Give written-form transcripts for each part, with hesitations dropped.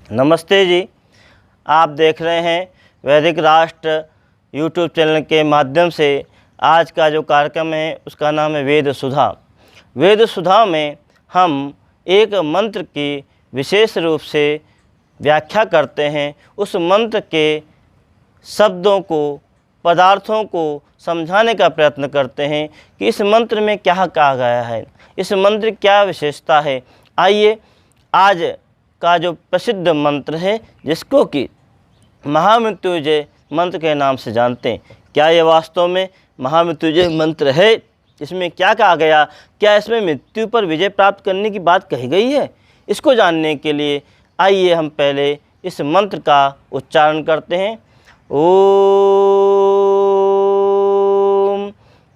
नमस्ते जी, आप देख रहे हैं वैदिक राष्ट्र यूट्यूब चैनल के माध्यम से। आज का जो कार्यक्रम है उसका नाम है वेद सुधा। वेद सुधा में हम एक मंत्र की विशेष रूप से व्याख्या करते हैं। उस मंत्र के शब्दों को, पदार्थों को समझाने का प्रयत्न करते हैं कि इस मंत्र में क्या कहा गया है, इस मंत्र की क्या विशेषता है। आइए आज का जो प्रसिद्ध मंत्र है, जिसको कि महामृत्युंजय मंत्र के नाम से जानते हैं, क्या ये वास्तव में महामृत्युंजय मंत्र है? इसमें क्या कहा गया? क्या इसमें मृत्यु पर विजय प्राप्त करने की बात कही गई है? इसको जानने के लिए आइए हम पहले इस मंत्र का उच्चारण करते हैं। ओम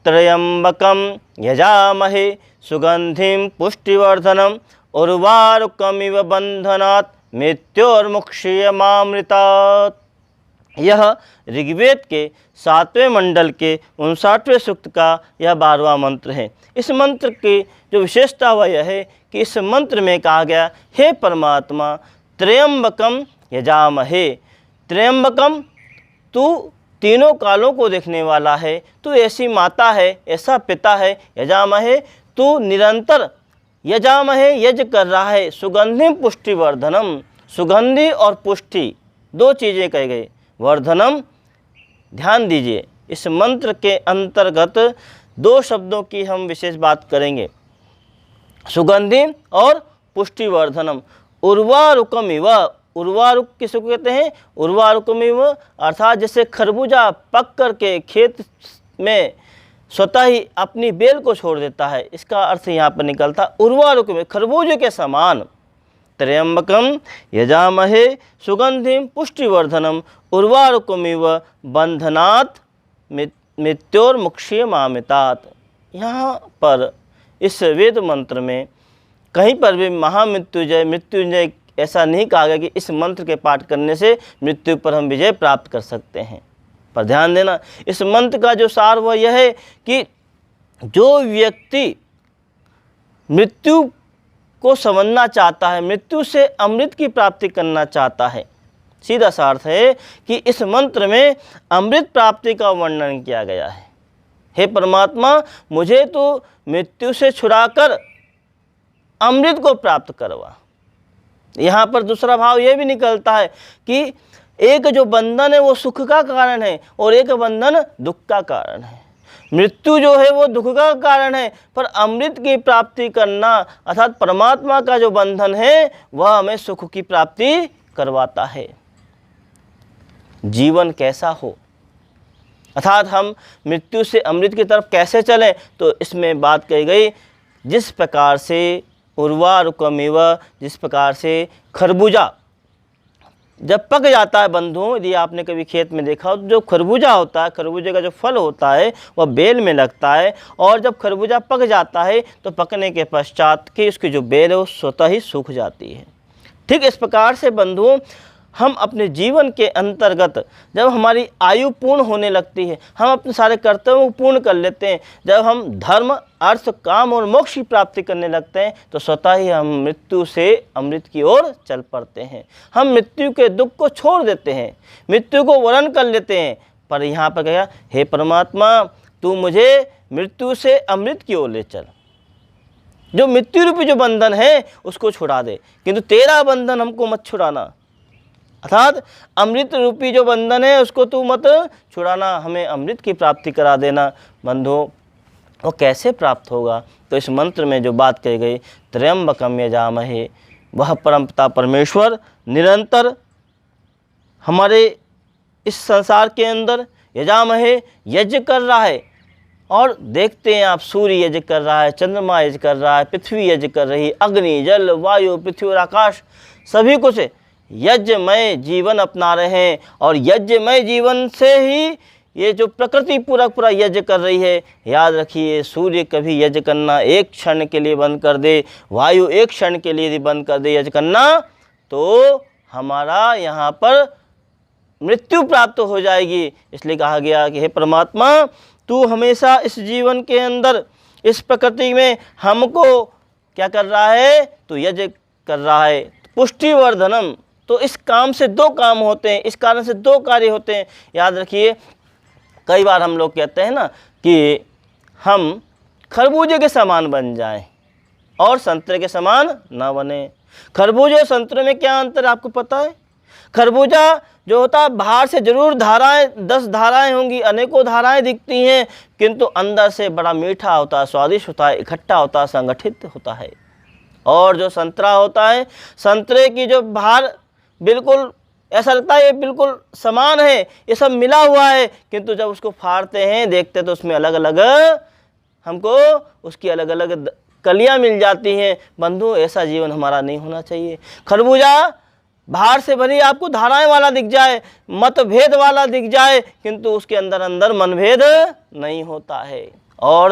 त्र्यंबकम यजामहे सुगंधिम पुष्टिवर्धनम उर्वारुकमिव बंधनात् मृत्योर्मुक्षीयमामृतात्। यह ऋग्वेद के 7वें मंडल के 59वें सूक्त का यह 12वां मंत्र है। इस मंत्र की जो विशेषता वह यह है कि इस मंत्र में कहा गया, हे परमात्मा त्र्यंबकम यजामहे। त्र्यंबकम, तू तीनों कालों को देखने वाला है, तू ऐसी माता है, ऐसा पिता है। यजामहे, तू निरंतर यजामहे यज्ञ कर रहा है। सुगंधिम पुष्टिवर्धनम, सुगंधि और पुष्टि दो चीज़ें कही गई। वर्धनम, ध्यान दीजिए, इस मंत्र के अंतर्गत दो शब्दों की हम विशेष बात करेंगे, सुगंधिम और पुष्टिवर्धनम। उर्वारुकमिव, उर्वारुक किसको कहते हैं? उर्वारुकमिव अर्थात जैसे खरबूजा पक करके खेत में स्वतः ही अपनी बेल को छोड़ देता है, इसका अर्थ यहाँ पर निकलता उर्वारुक में, खरबूजे के समान। त्र्यंबकम यजामहे सुगंधिम पुष्टिवर्धनम उर्वारुकमिव बंधनात् मृत्योर्मुक्षीयमामृतात्। यहाँ पर इस वेद मंत्र में कहीं पर भी महामृत्युंजय, मृत्युंजय ऐसा नहीं कहा गया कि इस मंत्र के पाठ करने से मृत्यु पर हम विजय प्राप्त कर सकते हैं। पर ध्यान देना, इस मंत्र का जो सार वह यह है कि जो व्यक्ति मृत्यु को समझना चाहता है, मृत्यु से अमृत की प्राप्ति करना चाहता है, सीधा सा अर्थ है कि इस मंत्र में अमृत प्राप्ति का वर्णन किया गया है। हे परमात्मा, मुझे तो मृत्यु से छुड़ाकर अमृत को प्राप्त करवा। यहाँ पर दूसरा भाव यह भी निकलता है कि एक जो बंधन है वो सुख का कारण है और एक बंधन दुख का कारण है। मृत्यु जो है वो दुख का कारण है, पर अमृत की प्राप्ति करना अर्थात परमात्मा का जो बंधन है वह हमें सुख की प्राप्ति करवाता है। जीवन कैसा हो, अर्थात हम मृत्यु से अमृत की तरफ कैसे चलें, तो इसमें बात कही गई, जिस प्रकार से उर्वारुकमिव, जिस प्रकार से खरबूजा जब पक जाता है, बंधुओं यदि आपने कभी खेत में देखा हो, जो खरबूजा होता है, खरबूजे का जो फल होता है वह बेल में लगता है, और जब खरबूजा पक जाता है तो पकने के पश्चात कि उसकी जो बेल है वो स्वतः ही सूख जाती है। ठीक इस प्रकार से बंधुओं, हम अपने जीवन के अंतर्गत जब हमारी आयु पूर्ण होने लगती है, हम अपने सारे कर्तव्यों को पूर्ण कर लेते हैं, जब हम धर्म, अर्थ, काम और मोक्ष की प्राप्ति करने लगते हैं, तो स्वतः ही हम मृत्यु से अमृत की ओर चल पड़ते हैं। हम मृत्यु के दुख को छोड़ देते हैं, मृत्यु को वरण कर लेते हैं। पर यहाँ पर कहा, हे परमात्मा, तू मुझे मृत्यु से अमृत की ओर ले चल। जो मृत्यु रूपी जो बंधन है उसको छुड़ा दे, किंतु तेरा बंधन हमको मत छुड़ाना। अर्थात अमृत रूपी जो बंधन है उसको तू मत छुड़ाना, हमें अमृत की प्राप्ति करा देना। बंधुओं, वो कैसे प्राप्त होगा? तो इस मंत्र में जो बात कही गई, त्र्यंबकम यजामहे, वह परमपिता परमेश्वर निरंतर हमारे इस संसार के अंदर यजामहे यज्ञ कर रहा है। और देखते हैं आप, सूर्य यज्ञ कर रहा है, चंद्रमा यज्ञ कर रहा है, पृथ्वी यज्ञ कर रही है, अग्नि, जल, वायु, पृथ्वी और आकाश सभी कुछ यज्ञमय जीवन अपना रहे हैं। और यज्ञमय जीवन से ही ये जो प्रकृति पूरा यज्ञ कर रही है। याद रखिए, सूर्य कभी यज्ञ करना एक क्षण के लिए बंद कर दे, वायु एक क्षण के लिए बंद कर दे यज्ञ करना, तो हमारा यहाँ पर मृत्यु प्राप्त हो जाएगी। इसलिए कहा गया कि हे परमात्मा, तू हमेशा इस जीवन के अंदर, इस प्रकृति में हमको क्या कर रहा है? तू यज्ञ कर रहा है। पुष्टिवर्धनम, तो इस काम से दो काम होते हैं, इस कारण से दो कार्य होते हैं। याद रखिए, कई बार हम लोग कहते हैं ना कि हम खरबूजे के समान बन जाएं और संतरे के समान ना बने। खरबूजे और संतरे में क्या अंतर है आपको पता है? खरबूजा जो होता है बाहर से जरूर धाराएं, 10 धाराएं होंगी, अनेकों धाराएं दिखती हैं, किंतु अंदर से बड़ा मीठा होता है, स्वादिष्ट होता है, इकट्ठा होता है, संगठित होता है। और जो संतरा होता है, संतरे की जो बाहर बिल्कुल ऐसा लगता है ये बिल्कुल समान है, ये सब मिला हुआ है, किंतु जब उसको फाड़ते हैं, देखते तो उसमें अलग अलग हमको उसकी अलग अलग कलियां मिल जाती हैं। बंधु, ऐसा जीवन हमारा नहीं होना चाहिए। खरबूजा बाहर से भली आपको धाराएं वाला दिख जाए, मतभेद वाला दिख जाए, किंतु उसके अंदर अंदर मनभेद नहीं होता है। और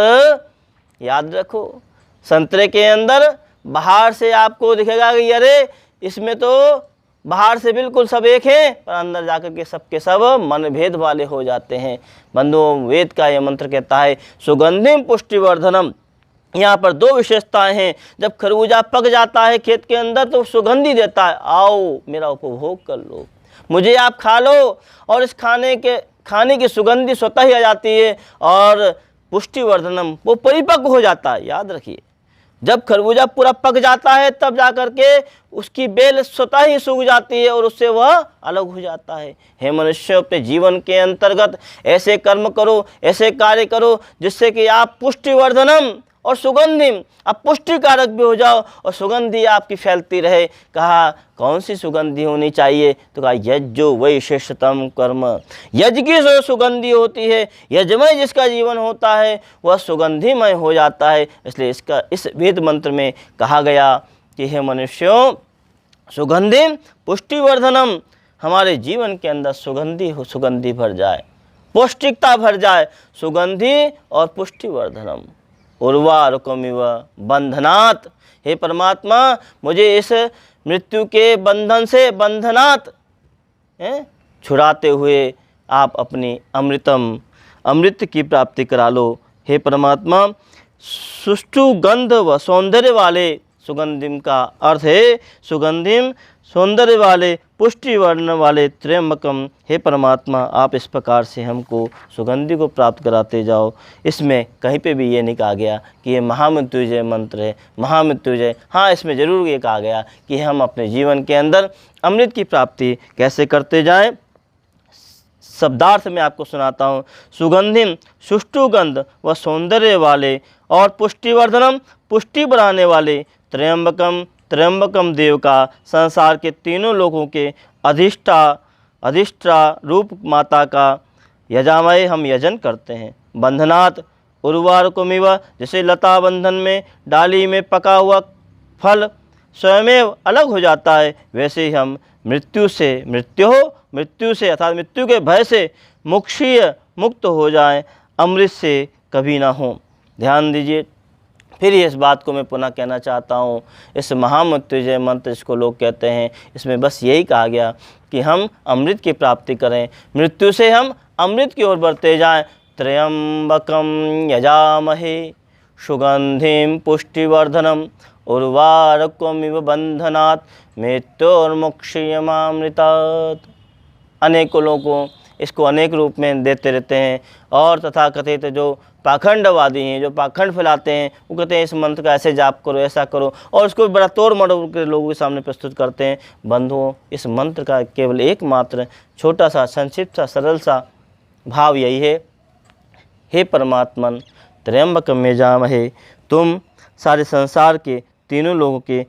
याद रखो, संतरे के अंदर बाहर से आपको दिखेगा कि अरे इसमें तो बाहर से बिल्कुल सब एक हैं, पर अंदर जाकर के सब मनभेद वाले हो जाते हैं। बंधुओं, वेद का यह मंत्र कहता है सुगंधिम पुष्टिवर्धनम। यहाँ पर दो विशेषताएं हैं। जब खरबूजा पक जाता है खेत के अंदर तो सुगंधी देता है, आओ मेरा उपभोग कर लो, मुझे आप खा लो, और इस खाने की सुगंधी स्वतः ही आ जाती है। और पुष्टिवर्धनम, वो परिपक्व हो जाता है। याद रखिए, जब खरबूजा पूरा पक जाता है तब जाकर के उसकी बेल स्वतः ही सूख जाती है और उससे वह अलग हो जाता है। हे मनुष्य, अपने जीवन के अंतर्गत ऐसे कर्म करो, ऐसे कार्य करो जिससे कि आप पुष्टिवर्धनम और सुगंधिम, आप पुष्टिकारक भी हो जाओ और सुगंधी आपकी फैलती रहे। कहा कौन सी सुगंधी होनी चाहिए? तो कहा यज्जो वैशेषतम कर्म, यज्ञ की जो सुगंधी होती है, यज्ञमय जिसका जीवन होता है वह सुगंधिमय हो जाता है। इसलिए इस वेद मंत्र में कहा गया कि हे मनुष्यों, सुगंधिम पुष्टिवर्धनम, हमारे जीवन के अंदर सुगंधी भर जाए, पौष्टिकता भर जाए, सुगंधी और पुष्टिवर्धनम। उर्वारुकमिव बंधनात्, हे परमात्मा, मुझे इस मृत्यु के बंधन से बंधनात् छुड़ाते हुए आप अपनी अमृत की प्राप्ति करा लो। हे परमात्मा, सुष्ठु गंध व सौंदर्य वाले, सुगंधिम का अर्थ है सुगंधिम, सौंदर्य वाले, पुष्टि वर्ण वाले त्र्यंबकम। हे परमात्मा, आप इस प्रकार से हमको सुगंधि को प्राप्त कराते जाओ। इसमें कहीं पे भी ये नहीं कहा गया कि ये महामृत्युंजय मंत्र है, महामृत्युंजय। हाँ, इसमें ज़रूर ये कहा गया कि हम अपने जीवन के अंदर अमृत की प्राप्ति कैसे करते जाएं। शब्दार्थ में आपको सुनाता हूँ। सुगंधिम, सुष्टु गंध व सौंदर्य वाले, और पुष्टिवर्धनम, पुष्टि बढ़ाने वाले, त्र्यंबकम देव का संसार के तीनों लोगों के अधिष्ठा रूप माता का यजामय हम यजन करते हैं। बंधनात् उर्वारुकमिव, जैसे लता बंधन में डाली में पका हुआ फल स्वयमेव अलग हो जाता है, वैसे ही हम मृत्यु से अर्थात मृत्यु के भय से मुक्त हो जाएं, अमृत से कभी ना हो। ध्यान दीजिए, फिर इस बात को मैं पुनः कहना चाहता हूँ। इस महामृत्युंजय मंत्र जिसको लोग कहते हैं, इसमें बस यही कहा गया कि हम अमृत की प्राप्ति करें, मृत्यु से हम अमृत की ओर बढ़ते जाएं। त्र्यंबकम यजामहे सुगंधिम पुष्टिवर्धनम उर्वारुकमिव बंधनात् मृत्योर्मुक्षीयमामृतात्। अनेकों लोगों इसको अनेक रूप में देते रहते हैं, और तथाकथित जो पाखंडवादी हैं, जो पाखंड फैलाते हैं, वो कहते हैं इस मंत्र का ऐसे जाप करो, ऐसा करो, और उसको बड़ा तोड़ मरोड़ के लोगों के सामने प्रस्तुत करते हैं। बंधुओं, इस मंत्र का केवल एकमात्र छोटा सा, संक्षिप्त सा, सरल सा भाव यही है, हे परमात्मन त्र्यंबकम यजामहे, तुम सारे संसार के तीनों लोगों के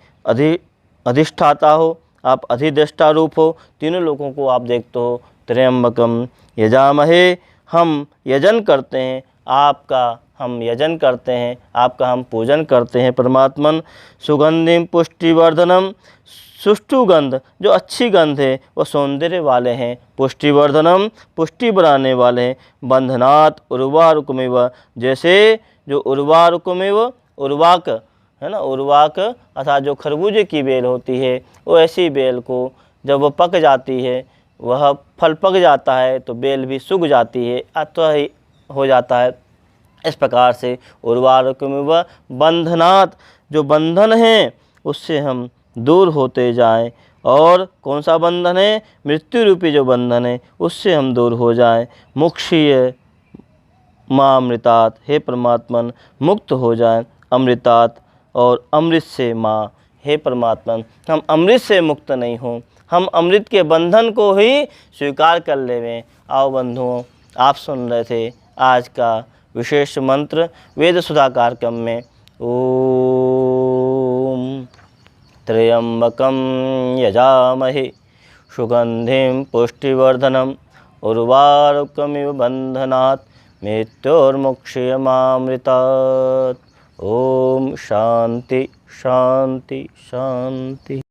अधिष्ठाता हो, आप अधिष्ठा रूप हो, तीनों लोगों को आप देखते हो। त्र्यंबकम यजामहे, हम यजन करते हैं आपका, हम यजन करते हैं आपका, हम पूजन करते हैं परमात्मन। सुगंधिम पुष्टिवर्धनम, सुष्टु गंध जो अच्छी गंध है वो सौंदर्य वाले हैं, पुष्टिवर्धनम पुष्टि बढ़ाने वाले हैं। बंधनात् उर्वारुकमिव, जैसे जो उर्वारुकमिव, उर्वाक है ना, उर्वाक अर्थात जो खरबूजे की बेल होती है, वो ऐसी बेल को जब वो पक जाती है, वह फल पक जाता है तो बेल भी सूख जाती है, अतः ही हो जाता है। इस प्रकार से उर्वारुकमिव बंधनात्, जो बंधन हैं उससे हम दूर होते जाएं, और कौन सा बंधन है? मृत्यु रूपी जो बंधन है उससे हम दूर हो जाएं। मुक्षीय माँ अमृतात्, हे परमात्मन मुक्त हो जाएं अमृतात् और अमृत से माँ। हे परमात्मन हम अमृत से मुक्त नहीं हों, हम अमृत के बंधन को ही स्वीकार कर लेवें। आओ बंधुओं, आप सुन रहे थे आज का विशेष मंत्र वेद सुधा कार्यक्रम में। ओम त्र्यंबकं यजामहे सुगंधिं पुष्टिवर्धनम् उर्वारुकमिव बन्धनात् मृत्योर्मुक्षीयमामृतात्। ओम शांति शांति शांति।